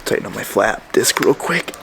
Tighten up my flap disc real quick.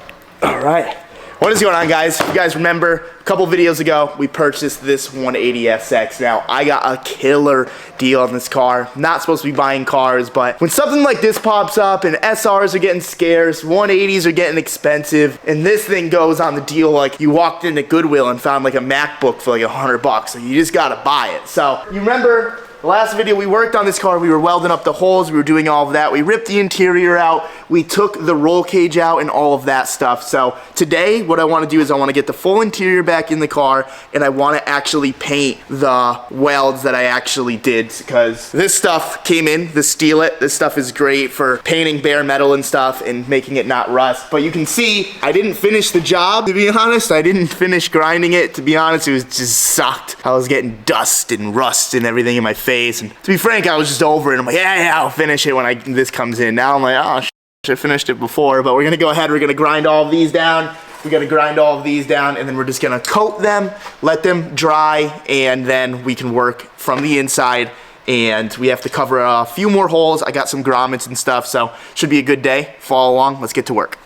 All right. What is going on, guys? If you guys remember, a couple videos ago, we purchased this 180SX. Now, I got a killer deal on this car. Not supposed to be buying cars, but when something like this pops up and SRs are getting scarce, 180s are getting expensive, and this thing goes on the deal like you walked into Goodwill and found like a MacBook for like $100, so you just gotta buy it. So, you remember the last video we worked on this car, we were welding up the holes, we were doing all of that. We ripped the interior out, we took the roll cage out and all of that stuff. So today, what I wanna do is I wanna get the full interior back in the car and I wanna actually paint the welds that I actually did, because this stuff came in, the Steel It. This stuff is great for painting bare metal and stuff and making it not rust. But you can see, I didn't finish the job, to be honest. I didn't finish grinding it, to be honest. It was just sucked. I was getting dust and rust and everything in my face. And to be frank, I was just over it. I'm like, yeah, I'll finish it when this comes in. Now I'm like, oh, I finished it before. But we're gonna go ahead, we're gonna grind all of these down. We're gonna grind all of these down, and then we're just gonna coat them, let them dry, and then we can work from the inside. And we have to cover a few more holes. I got some grommets and stuff, so should be a good day. Follow along, let's get to work.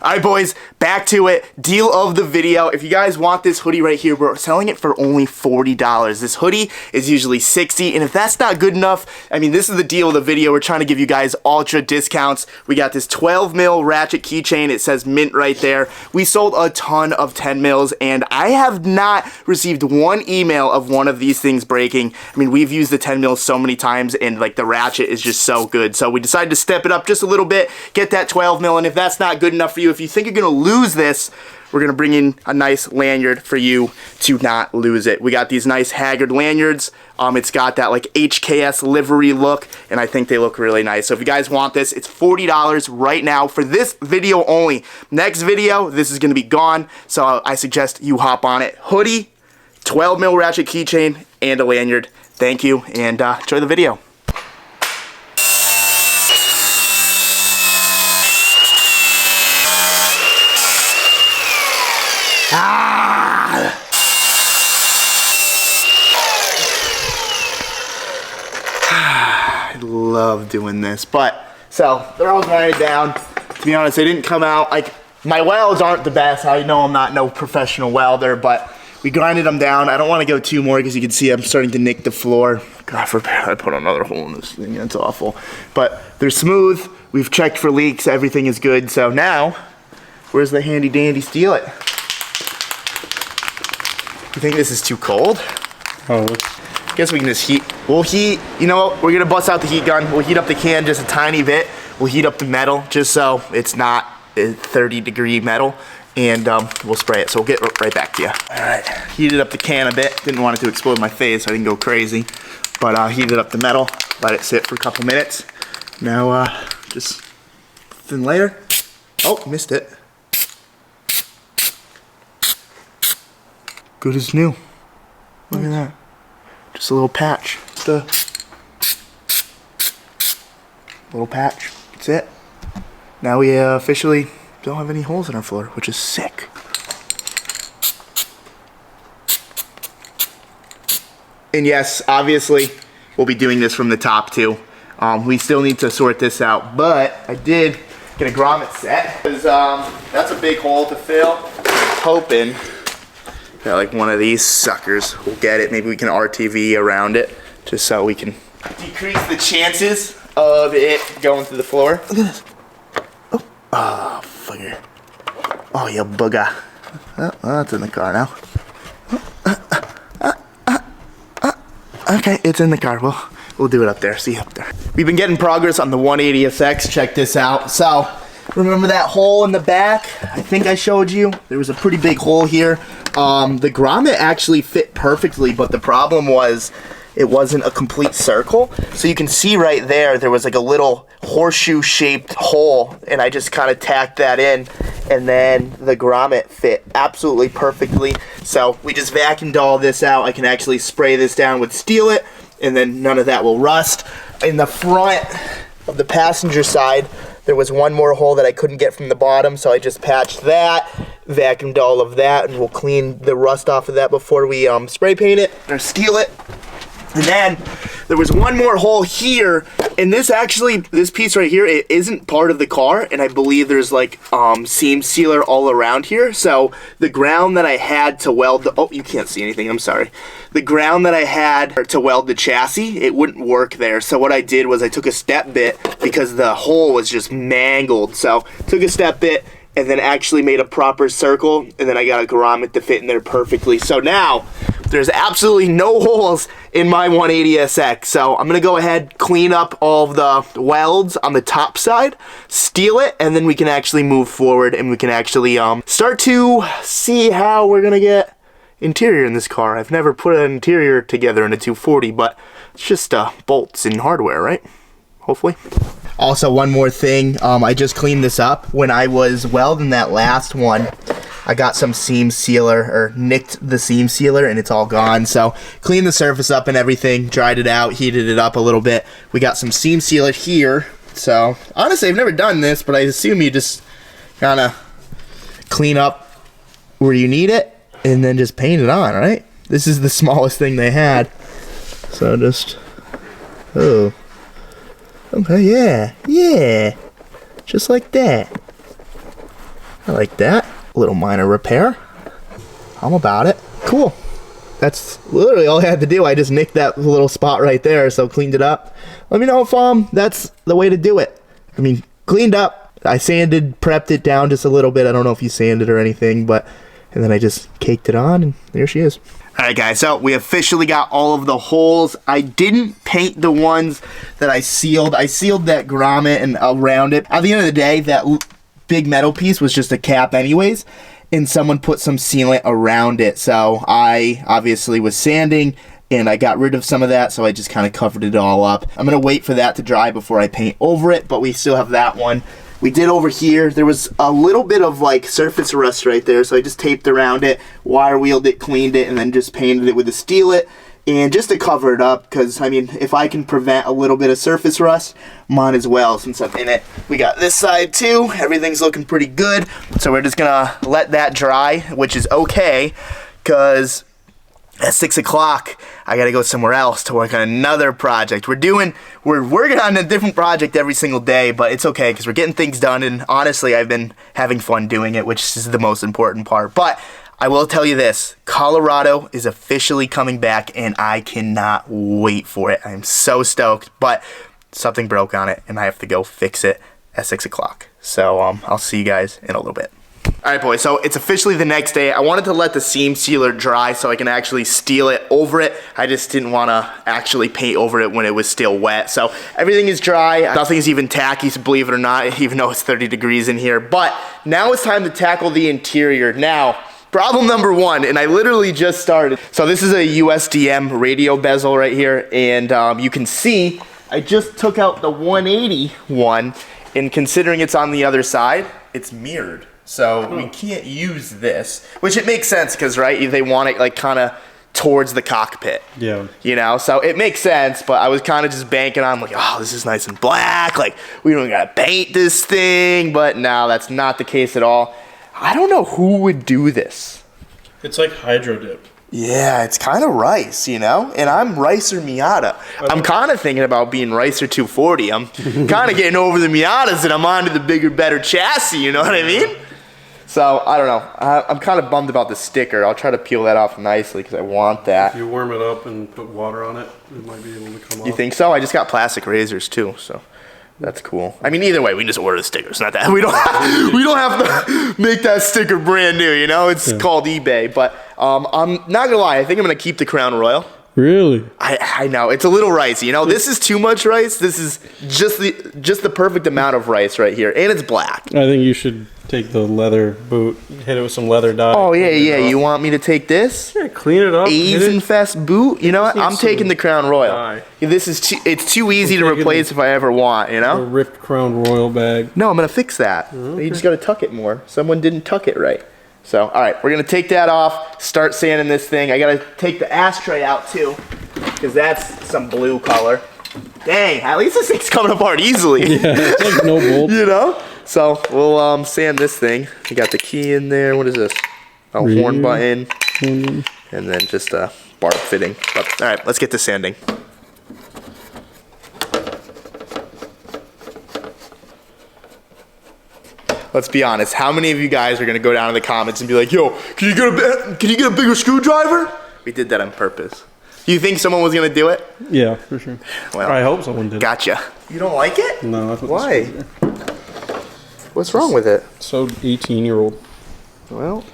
All right, boys, back to it. Deal of the video. If you guys want this hoodie right here, we're selling it for only $40. This hoodie is usually $60, and if that's not good enough, I mean, this is the deal of the video. We're trying to give you guys ultra discounts. We got this 12 mil ratchet keychain. It says mint right there. We sold a ton of 10 mils, and I have not received one email of one of these things breaking. I mean, we've used the 10 mils so many times, and like the ratchet is just so good. So we decided to step it up just a little bit, get that 12 mil, and if that's not good enough for you, if you think you're gonna lose this, we're gonna bring in a nice lanyard for you to not lose it. We got these nice Haggard lanyards. It's got that like HKS livery look, and I think they look really nice. So if you guys want this, it's $40 right now for this video only. Next video, this is gonna be gone, so I suggest you hop on it. Hoodie, 12 mil ratchet keychain, and a lanyard. Thank you, and enjoy the video. I love doing this, but so they're all grinded down. To be honest, they didn't come out like my welds aren't the best. I know I'm not no professional welder, but we grinded them down. I don't want to go two more because you can see I'm starting to nick the floor. God forbid I put another hole in this thing. That's awful. But they're smooth. We've checked for leaks. Everything is good. So now, where's the handy dandy Steel It? You think this is too cold? Oh. I guess we can just heat. We'll heat, you know what? We're gonna bust out the heat gun. We'll heat up the can just a tiny bit. We'll heat up the metal just so it's not 30-degree metal, and we'll spray it. So we'll get right back to you. All right, heated up the can a bit. Didn't want it to explode in my face, so I didn't go crazy. But heated up the metal, let it sit for a couple minutes. Now just thin layer. Oh, missed it. Good as new. Look at that. Just a little patch. Just a little patch. That's it. Now we officially don't have any holes in our floor, which is sick. And yes, obviously, we'll be doing this from the top too. We still need to sort this out, but I did get a grommet set. Because that's a big hole to fill. I'm hoping got like one of these suckers. We'll get it. Maybe we can RTV around it just so we can decrease the chances of it going through the floor. Look at this. Oh, fucker. Oh, you bugger. Oh, well, that's in the car now. Okay, it's in the car. We'll do it up there. See you up there. We've been getting progress on the 180SX. Check this out. So, remember that hole in the back? I think I showed you. There was a pretty big hole here. The grommet actually fit perfectly, but the problem was it wasn't a complete circle. So you can see right there, there was like a little horseshoe shaped hole, and I just kind of tacked that in, and then the grommet fit absolutely perfectly. So we just vacuumed all this out. I can actually spray this down with Steel It, and then none of that will rust. In the front of the passenger side, there was one more hole that I couldn't get from the bottom, so I just patched that, vacuumed all of that, and we'll clean the rust off of that before we spray paint it or Steel It. And then there was one more hole here, and this piece right here, it isn't part of the car, and I believe there's like seam sealer all around here. So the ground that I had to weld the, oh, you can't see anything, I'm sorry. The ground that I had to weld the chassis, it wouldn't work there. So what I did was I took a step bit because the hole was just mangled. So took a step bit and then actually made a proper circle, and then I got a grommet to fit in there perfectly. So now there's absolutely no holes in my 180SX. So I'm gonna go ahead, clean up all of the welds on the top side, steel it, and then we can actually move forward and we can actually start to see how we're gonna get interior in this car. I've never put an interior together in a 240, but it's just bolts and hardware, right? Hopefully. Also, one more thing, I just cleaned this up. When I was welding that last one, I got some seam sealer, or nicked the seam sealer, and it's all gone. So cleaned the surface up and everything, dried it out, heated it up a little bit. We got some seam sealer here. So honestly, I've never done this, but I assume you just kind of clean up where you need it and then just paint it on, right? This is the smallest thing they had. So just, oh. Okay, yeah. Just like that. I like that. A little minor repair. I'm about it. Cool. That's literally all I had to do. I just nicked that little spot right there, so cleaned it up. Let me know if that's the way to do it. I mean, cleaned up. I sanded, prepped it down just a little bit. I don't know if you sanded or anything, but and then I just caked it on, and there she is. Alright guys, so we officially got all of the holes. I didn't paint the ones that I sealed. I sealed that grommet and around it. At the end of the day, that big metal piece was just a cap anyways, and someone put some sealant around it. So I obviously was sanding, and I got rid of some of that, so I just kind of covered it all up. I'm going to wait for that to dry before I paint over it, but we still have that one. We did over here, there was a little bit of like surface rust right there, so I just taped around it, wire wheeled it, cleaned it, and then just painted it with a Steelite, and just to cover it up, because I mean, if I can prevent a little bit of surface rust, might as well since I'm in it. We got this side too, everything's looking pretty good, so we're just gonna let that dry, which is okay, because at 6 o'clock, I gotta go somewhere else to work on another project. We're working on a different project every single day, but it's okay because we're getting things done, and honestly, I've been having fun doing it, which is the most important part. But I will tell you this, Colorado is officially coming back, and I cannot wait for it. I'm so stoked, but something broke on it, and I have to go fix it at 6 o'clock. So I'll see you guys in a little bit. Alright boys, so it's officially the next day. I wanted to let the seam sealer dry so I can actually steel it over it. I just didn't want to actually paint over it when it was still wet. So everything is dry. Nothing is even tacky, so believe it or not, even though it's 30 degrees in here. But now it's time to tackle the interior. Now, problem number one, and I literally just started. So this is a USDM radio bezel right here, and you can see I just took out the 180 one, and considering it's on the other side, it's mirrored. So we can't use this, which it makes sense because, right, they want it like kind of towards the cockpit. Yeah. You know, so it makes sense, but I was kind of just banking on like, oh, this is nice and black. Like, we don't got to paint this thing, but no, that's not the case at all. I don't know who would do this. It's like hydro dip. Yeah, it's kind of rice, you know? And I'm Ricer Miata. I'm kind of thinking about being Ricer 240. I'm kind of getting over the Miatas and I'm on to the bigger, better chassis, you know what I mean? So, I don't know. I'm kind of bummed about the sticker. I'll try to peel that off nicely because I want that. If you warm it up and put water on it, it might be able to come off. You think so? I just got plastic razors too, so that's cool. I mean, either way, we can just order the stickers. Not that we don't have to make that sticker brand new. You know, it's called eBay. But I'm not gonna lie. I think I'm gonna keep the Crown Royal. Really? I know it's a little ricey. You know, this is too much rice. This is just the perfect amount of rice right here, and it's black. I think you should take the leather boot, hit it with some leather dye. Oh yeah. You want me to take this? Yeah, clean it up. Eisenfest boot. You know what? I'm taking the Crown Royal. This is it's too easy to replace if I ever want. You know? A ripped Crown Royal bag. No, I'm gonna fix that. Okay. You just gotta tuck it more. Someone didn't tuck it right. So, all right, we're gonna take that off, start sanding this thing. I gotta take the ashtray out too, because that's some blue color. Dang, at least this thing's coming apart easily. Yeah, it's like no bolt. You know? So, we'll sand this thing. We got the key in there. What is this? A horn button. And then just a barb fitting. But all right, let's get to sanding. Let's be honest. How many of you guys are gonna go down in the comments and be like, "Yo, can you get a bigger screwdriver?" We did that on purpose. Do you think someone was gonna do it? Yeah, for sure. Well, I hope someone did. Gotcha. You don't like it? No, that's why? What's wrong with it? So 18-year-old. Well,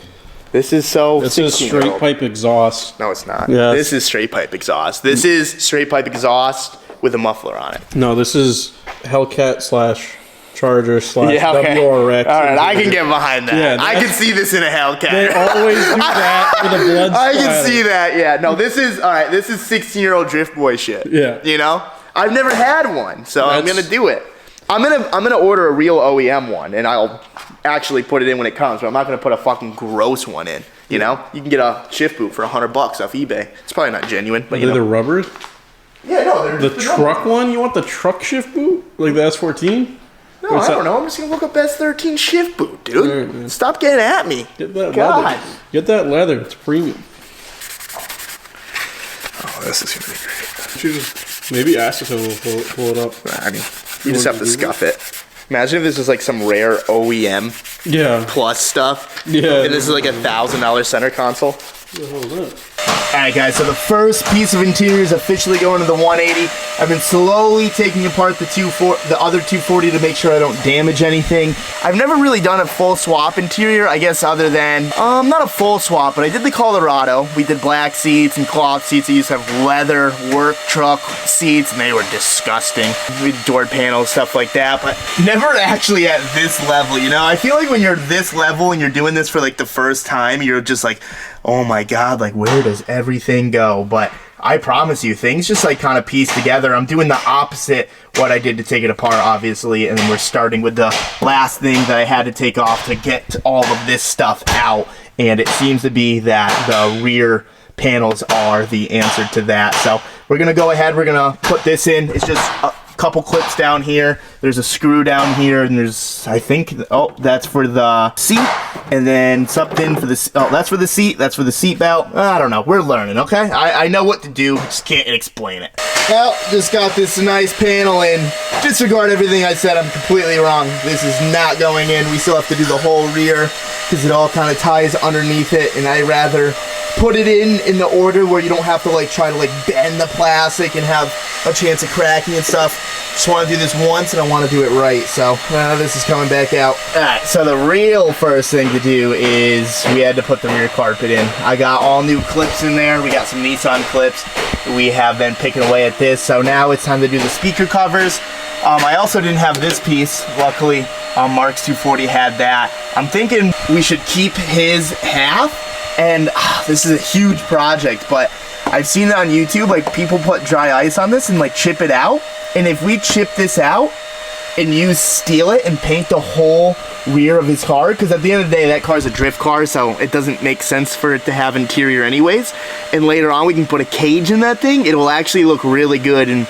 this is so. This is straight pipe exhaust. No, it's not. Yeah, this is straight pipe exhaust. This is straight pipe exhaust with a muffler on it. No, this is Hellcat / Charger / WRX. All right, I can get behind that. Yeah, I can see this in a Hellcat. They always do that with a blood I can see that. Yeah. No, this is all right. This is 16-year-old drift boy shit. Yeah. You know, I've never had one, so I'm gonna do it. I'm gonna order a real OEM one, and I'll actually put it in when it comes. But I'm not gonna put a fucking gross one in. You know, you can get a shift boot for $100 off eBay. It's probably not genuine, but you know. Are they the rubbers? Yeah, no, they're the truck one. You want the truck shift boot, like the S14? No, I don't know. I'm just gonna look up S13 shift boot, dude. Right, stop getting at me. Get that leather. Get that leather. It's premium. Oh, this is gonna be great. You just maybe ask if it will pull it up. I mean, you just have to scuff it. Imagine if this was like some rare OEM plus stuff. Yeah. And this is like $1,000 center console. What the hell is that? Alright guys, so the first piece of interior is officially going to the 180. I've been slowly taking apart the other 240 to make sure I don't damage anything. I've never really done a full swap interior, I guess, other than, not a full swap, but I did the Colorado. We did black seats and cloth seats. I used to have leather work truck seats, and they were disgusting. We did door panels, stuff like that, but never actually at this level, you know? I feel like when you're this level and you're doing this for like the first time, you're just like, oh my god, like where does everything go? But I promise you, things just like kind of piece together. I'm doing the opposite what I did to take it apart, obviously, and then we're starting with the last thing that I had to take off to get all of this stuff out, and it seems to be that the rear panels are the answer to that. So we're gonna go ahead, we're gonna put this in. It's just a couple clips down here, there's a screw down here, and there's, I think, oh, that's for the seat, and then something for the, oh, that's for the seat, that's for the seat belt. I don't know, we're learning, okay? I know what to do, just can't explain it. Well, just got this nice panel in. Disregard everything I said, I'm completely wrong. This is not going in. We still have to do the whole rear, because it all kind of ties underneath it, and I rather put it in the order where you don't have to like try to like bend the plastic and have a chance of cracking and stuff. Just want to do this once, and I want to do it right, so this is coming back out. Alright, so the real first thing to do is we had to put the rear carpet in. I got all new clips in there. We got some Nissan clips. We have been picking away at this, so now it's time to do the speaker covers. I also didn't have this piece. Luckily, Mark's 240 had that. I'm thinking we should keep his half, and this is a huge project, but I've seen it on YouTube, like people put dry ice on this and like chip it out. And if we chip this out and use steel it and paint the whole rear of his car, because at the end of the day, that car's a drift car, so it doesn't make sense for it to have interior anyways. And later on, we can put a cage in that thing. It will actually look really good, and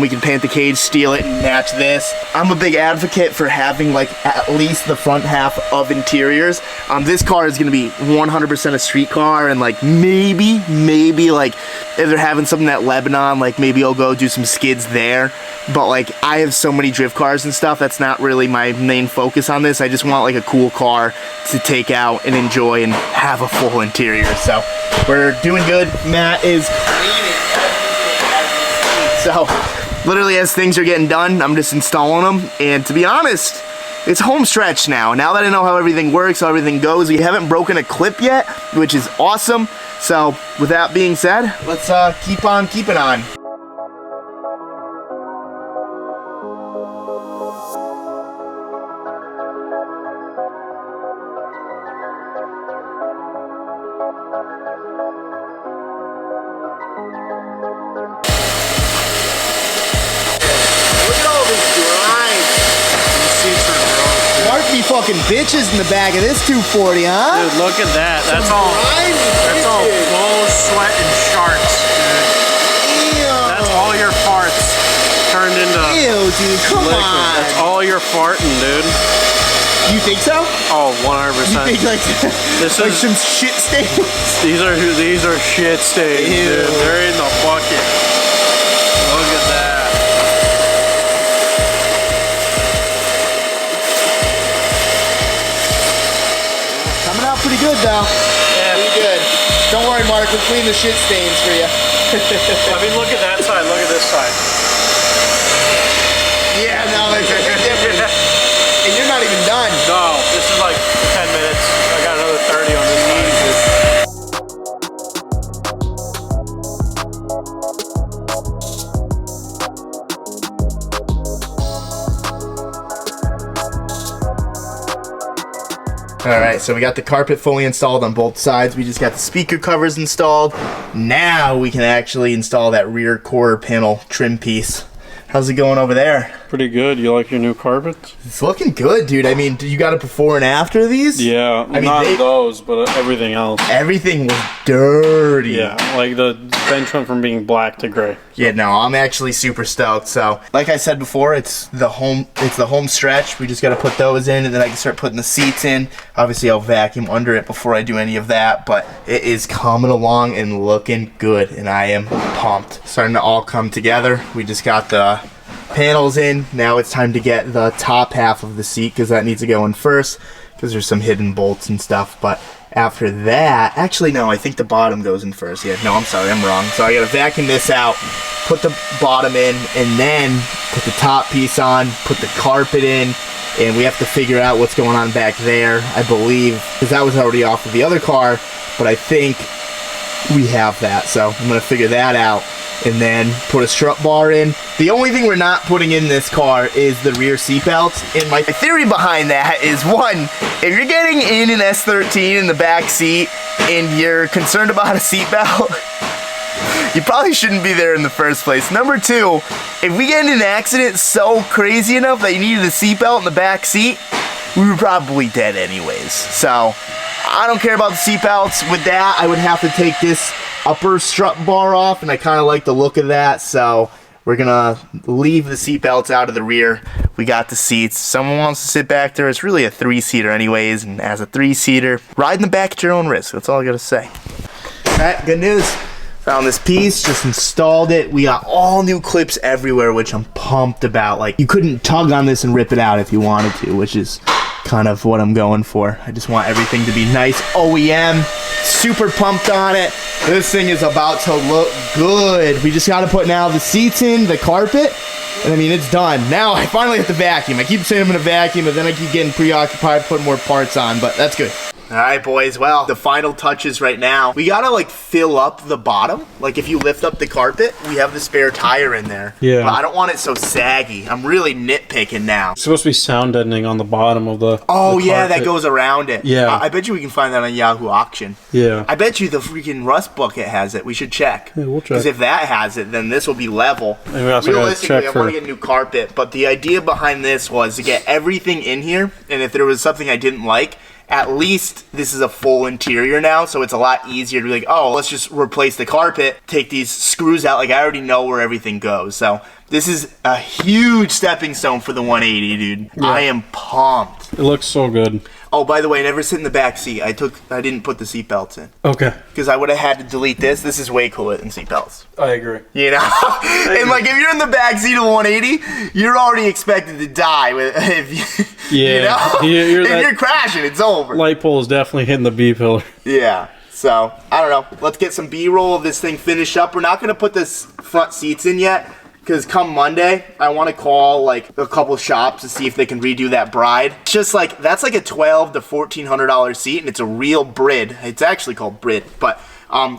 we can paint the cage, steel it, and match this. I'm a big advocate for having like at least the front half of interiors. This car is gonna be 100% a street car, and like maybe like if they're having something at Lebanon, like maybe I'll go do some skids there. But like I have so many drift cars and stuff, that's not really my main focus on this. I just want like a cool car to take out and enjoy and have a full interior. So we're doing good. Matt is cleaning. So literally as things are getting done, I'm just installing them, and to be honest, it's home stretch now. Now that I know how everything works, how everything goes, we haven't broken a clip yet, which is awesome. So with that being said, let's keep on keeping on. Fucking bitches in the back of this 240, huh? Dude, look at that. That's all clothes, sweat, and sharks, dude. Ew. That's all your farts turned into ew, dude, come liquid. on. That's all your farting, dude. You think so? Oh, 100%. You think like this like is some shit stains? these are shit stains, dude. They're in the bucket. Look at that. Coming out pretty good though. Yeah. Pretty good. Don't worry, Mark. We'll clean the shit stains for you. I mean, look at that side. Look at this side. Yeah, no, it's a bit different. And you're not even done. No, this is like 10 minutes. I got another 30 on this side. All right, so we got the carpet fully installed on both sides. We just got the speaker covers installed. Now we can actually install that rear quarter panel trim piece. How's it going over there? Pretty good. You like your new carpets? It's looking good, dude. I mean, you got a before and after of these? Yeah, I mean, not those, but everything else. Everything was dirty. Yeah, like the bench went from being black to gray. Yeah, no, I'm actually super stoked. So, like I said before, it's the home stretch. We just got to put those in, and then I can start putting the seats in. Obviously, I'll vacuum under it before I do any of that, but it is coming along and looking good, and I am pumped. Starting to all come together. We just got the panels in. Now it's time to get the top half of the seat because that needs to go in first because there's some hidden bolts and stuff. But after that, actually no, I think the bottom goes in first. Yeah, no, I'm sorry, I'm wrong. So I gotta vacuum this out, put the bottom in, and then put the top piece on, put the carpet in, and we have to figure out what's going on back there, I believe, because that was already off of the other car, but I think we have that. So I'm gonna figure that out and then put a strut bar in. The only thing we're not putting in this car is the rear seat belts. And my theory behind that is, one, if you're getting in an S13 in the back seat and you're concerned about a seat belt, you probably shouldn't be there in the first place. Number two, if we get in an accident so crazy enough that you needed a seat belt in the back seat, we were probably dead anyways. So I don't care about the seat belts. With that, I would have to take this upper strut bar off, and I kind of like the look of that, so we're gonna leave the seat belts out of the rear. We got the seats. Someone wants to sit back there. It's really a 3-seater anyways, and as a 3-seater, ride in the back at your own risk. That's all I gotta say. All right, good news. Found this piece, just installed it. We got all new clips everywhere, which I'm pumped about. Like, you couldn't tug on this and rip it out if you wanted to, which is kind of what I'm going for. I just want everything to be nice OEM. Super pumped on it. This thing is about to look good. We just got to put now the seats in, the carpet, and I mean, it's done. Now I finally have to vacuum. I keep saying I'm gonna vacuum, but then I keep getting preoccupied putting more parts on, but that's good. All right, boys. Well, the final touches right now. We gotta like fill up the bottom. Like if you lift up the carpet, we have the spare tire in there. Yeah. But I don't want it so saggy. I'm really nitpicking now. It's supposed to be sound deadening on the bottom of the Oh the yeah, that carpet. goes around it. Yeah. I bet you we can find that on Yahoo Auction. Yeah. I bet you the freaking Rust bucket has it. We should check. Yeah, we'll check. Because if that has it, then this will be level. And we also gotta Realistically, check I for- want to get new carpet, but the idea behind this was to get everything in here, and if there was something I didn't like, at least this is a full interior now, so it's a lot easier to be like, oh, let's just replace the carpet, take these screws out, like I already know where everything goes. So this is a huge stepping stone for the 180, dude. Yeah. I am pumped. It looks so good. Oh, by the way, never sit in the back seat. I didn't put the seat belts in. Okay. Because I would have had to delete this. This is way cooler than seat belts. I agree. You know? And like if you're in the back seat of the 180, you're already expected to die with if you, you know? If you're crashing, it's over. Light pole is definitely hitting the B pillar. Yeah. So, I don't know. Let's get some B-roll of this thing finished up. We're not going to put this front seats in yet. Because come Monday, I want to call like a couple shops to see if they can redo that Bride. It's just like, that's like a $1,200 to $1,400 seat, and it's a real Brid. It's actually called Brid, but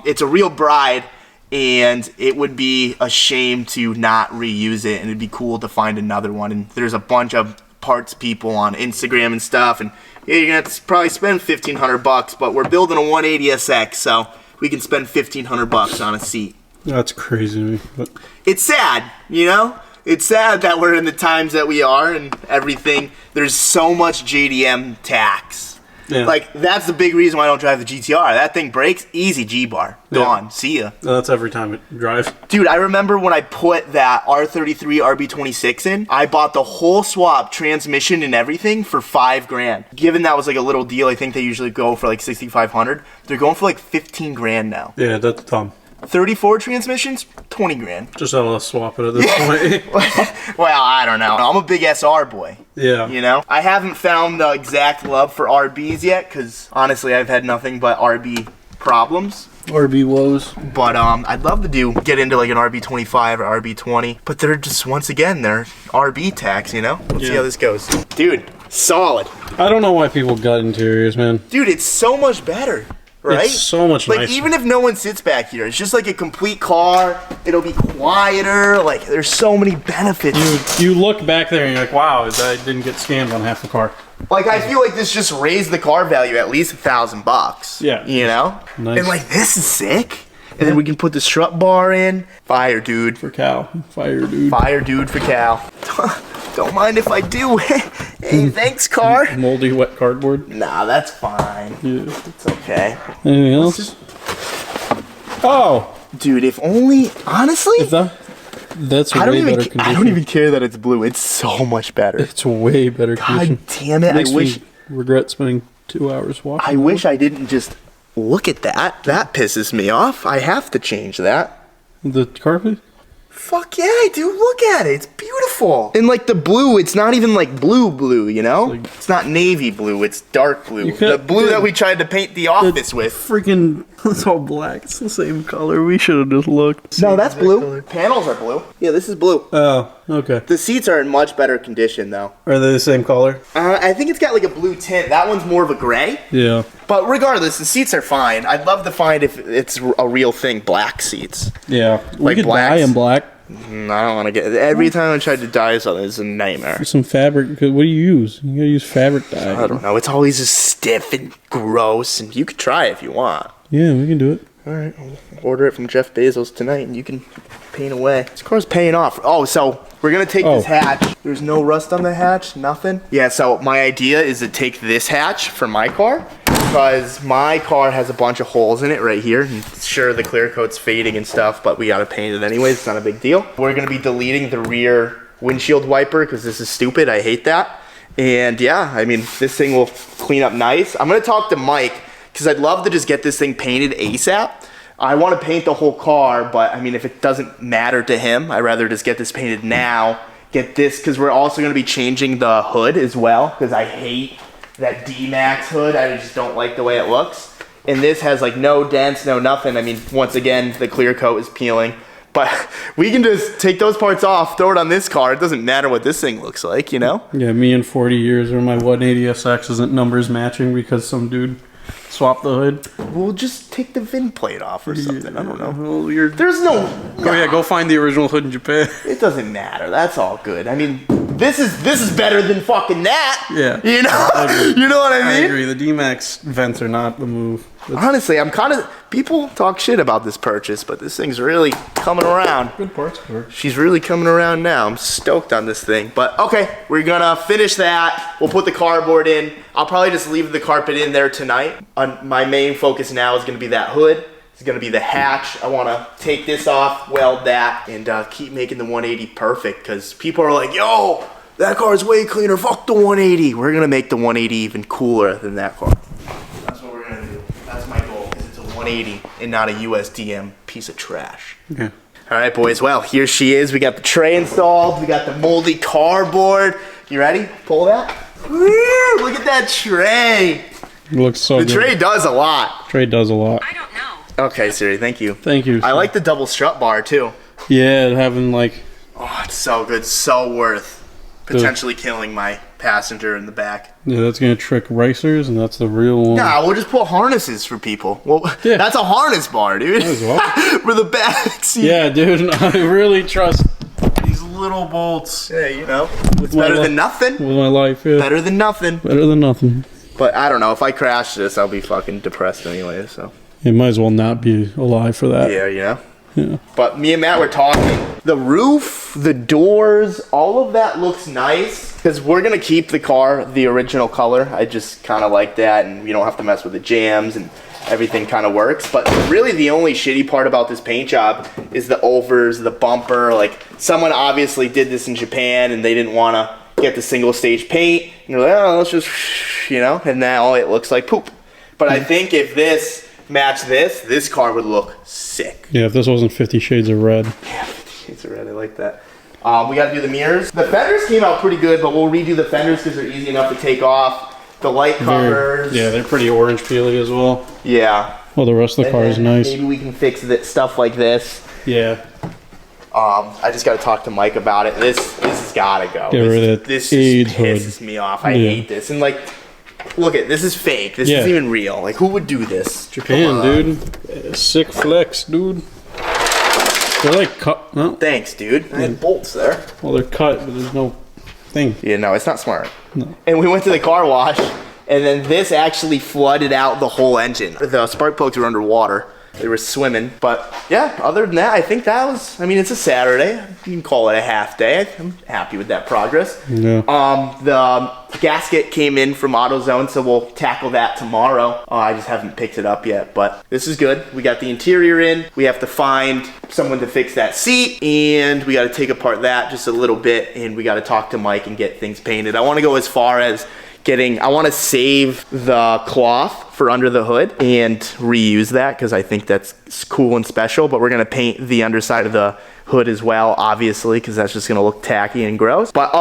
it's a real Bride, and it would be a shame to not reuse it, and it'd be cool to find another one. And there's a bunch of parts people on Instagram and stuff, and yeah, you're gonna have to probably spend $1,500, but we're building a 180SX, so we can spend $1,500 on a seat. That's crazy to me. But It's sad, you know? It's sad that we're in the times that we are and everything. There's so much JDM tax. Yeah. Like, that's the big reason why I don't drive the GTR. That thing breaks, easy G-bar. Gone. See ya. That's every time it drives. Dude, I remember when I put that R33 RB26 in, I bought the whole swap, transmission and everything, for $5,000. Given that was like a little deal, I think they usually go for like $6,500. They're going for like $15,000 now. Yeah, that's dumb. 34 transmissions, $20,000. Just let us swap it at this point. Well, I don't know. I'm a big SR boy. Yeah. You know? I haven't found the exact love for RBs yet, because honestly, I've had nothing but RB problems. RB woes. But I'd love to get into like an RB25 or RB20. But they're just, once again, they're RB tax, you know? Let's see how this goes. Dude, solid. I don't know why people got interiors, man. Dude, it's so much better. Right? It's so much nicer. Like, even if no one sits back here, it's just like a complete car. It'll be quieter. Like, there's so many benefits. You look back there and you're like, wow, I didn't get scammed on half the car. Like, I feel like this just raised the car value at least $1,000. Yeah. You know? Nice. And, like, this is sick. And then we can put the strut bar in. Fire, dude. For Cal. Fire, dude. Fire, dude, for Cal. Don't mind if I do. Hey, thanks, car. Moldy wet cardboard. Nah, that's fine. Yeah. It's okay. Anything else? Oh! Dude, if only, honestly, If that's a way better condition. I don't even care that it's blue. It's so much better. It's way better condition. God damn it. Makes I wish me regret spending 2 hours watching. I wish I didn't just look at that. That pisses me off. I have to change that. The carpet? Fuck yeah, dude, look at it. It's beautiful. And like the blue, it's not even like blue, you know? It's not navy blue, it's dark blue. The blue that we tried to paint the office with. Freaking, it's all black. It's the same color. We should have just looked. No, that's blue. Panels are blue. Yeah, this is blue. Oh, okay. The seats are in much better condition though. Are they the same color? I think it's got like a blue tint. That one's more of a gray. Yeah. But regardless, the seats are fine. I'd love to find if it's a real thing, black seats. Yeah. We Like could blacks? dye in black. I don't want to get. Every time I tried to dye something, it's a nightmare. Some fabric. What do you use? You gotta use fabric dye. I don't know. It's always just stiff and gross, and you could try it if you want. Yeah, we can do it. All right, I'll order it from Jeff Bezos tonight, and you can paint away. This car's paying off. Oh, so we're gonna take this hatch. There's no rust on the hatch, nothing. Yeah. So my idea is to take this hatch for my car, because my car has a bunch of holes in it right here. And sure, the clear coat's fading and stuff, but we gotta paint it anyways. It's not a big deal. We're gonna be deleting the rear windshield wiper because this is stupid. I hate that. And yeah, I mean, this thing will clean up nice. I'm gonna talk to Mike because I'd love to just get this thing painted ASAP. I want to paint the whole car, but I mean, if it doesn't matter to him, I'd rather just get this painted now. Get this, because we're also gonna be changing the hood as well, because I hate that D-Max hood. I just don't like the way it looks. And this has like no dents, no nothing. I mean, once again, the clear coat is peeling. But we can just take those parts off, throw it on this car. It doesn't matter what this thing looks like, you know? Yeah, me in 40 years where my 180SX isn't numbers matching because some dude swapped the hood. We'll just take the VIN plate off or something. I don't know. Well, There's no... Oh yeah, go find the original hood in Japan. It doesn't matter. That's all good. I mean, this is better than fucking that. Yeah. You know? You know what I mean? I agree. The D-Max vents are not the move. Honestly, I'm kind of... People talk shit about this purchase, but this thing's really coming around. Good parts for her. She's really coming around now. I'm stoked on this thing. But okay, we're gonna finish that. We'll put the cardboard in. I'll probably just leave the carpet in there tonight. My main focus now is gonna be that hood. It's gonna be the hatch. I wanna take this off, weld that, and keep making the 180 perfect, because people are like, yo, that car's way cleaner, fuck the 180. We're gonna make the 180 even cooler than that car. That's what we're gonna do. That's my goal, because it's a 180 and not a USDM piece of trash. Yeah. All right, boys. Well, here she is. We got the tray installed. We got the moldy cardboard. You ready? Pull that. Woo! Look at that tray. It looks so good. The tray does a lot. Tray does a lot. I don't know. Okay, Siri. Thank you. Thank you. I like the double strut bar too. Yeah, having like... Oh, it's so good. So worth potentially killing my passenger in the back. Yeah, that's gonna trick racers, and that's the real one. Nah, we'll just put harnesses for people. Well, Yeah. That's a harness bar, dude. Might as well. For the back seat. Yeah, dude, I really trust these little bolts. Yeah, you know, it's better than nothing. With my life, yeah. Better than nothing. Better than nothing. But I don't know. If I crash this, I'll be fucking depressed anyway, so. You might as well not be alive for that. Yeah, you know. Yeah. But me and Matt were talking. The roof, the doors, all of that looks nice. Because we're going to keep the car the original color. I just kind of like that. And we don't have to mess with the jams. And everything kind of works. But really the only shitty part about this paint job is the overs, the bumper. Like, someone obviously did this in Japan. And they didn't want to get the single stage paint. And they're like, oh, let's just, you know. And now it looks like poop. But I think if this matched this car would look sick. Yeah, if this wasn't 50 Shades of Red. Yeah, 50 Shades of Red, I like that. We got to do the mirrors. The fenders came out pretty good, but we'll redo the fenders because they're easy enough to take off. The light covers. Yeah, they're pretty orange peely as well. Yeah. Well, the rest of the car is nice. Maybe we can fix stuff like this. Yeah. I just got to talk to Mike about it. This has got to go. Get rid of that this AIDS just pisses me off. I hate this. And like, look at this is fake. This isn't even real. Like, who would do this? Japan, dude. Sick flex, dude. They're like cut. No. Thanks, dude. I had bolts there. Well, they're cut, but there's no thing. Yeah, no, it's not smart. No. And we went to the car wash, and then this actually flooded out the whole engine. The spark plugs were underwater. They were swimming. But yeah, other than that, I think that was, I mean, it's a Saturday. You can call it a half day. I'm happy with that progress. Yeah. The gasket came in from AutoZone, so we'll tackle that tomorrow. I just haven't picked it up yet, but this is good. We got the interior in. We have to find someone to fix that seat, and we got to take apart that just a little bit, and we got to talk to Mike and get things painted. I want to go as far as I want to save the cloth for under the hood and reuse that because I think that's cool and special, but we're going to paint the underside of the hood as well, obviously, because that's just going to look tacky and gross. But,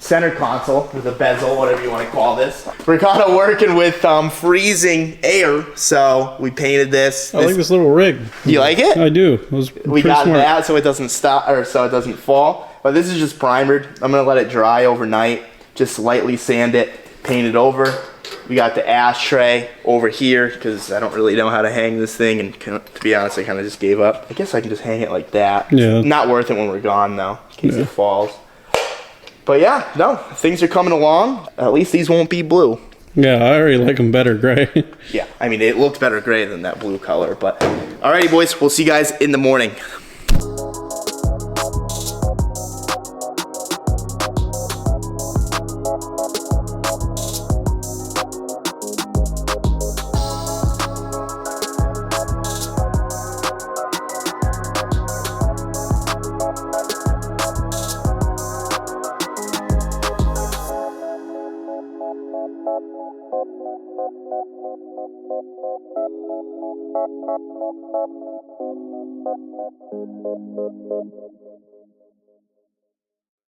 center console, or the bezel, whatever you want to call this. We're kind of working with freezing air, so we painted this. I like this little rig. You like it? I do. We got that so it doesn't stop, or so it doesn't fall. But this is just primered. I'm going to let it dry overnight, just lightly sand it, paint it over. We got the ashtray over here because I don't really know how to hang this thing, and to be honest, I kind of just gave up. I guess I can just hang it like that. Yeah. Not worth it when we're gone though, in case it falls. But yeah, no, things are coming along. At least these won't be blue. Yeah, I already like them better gray. Yeah, I mean, it looked better gray than that blue color. But alrighty, boys, we'll see you guys in the morning.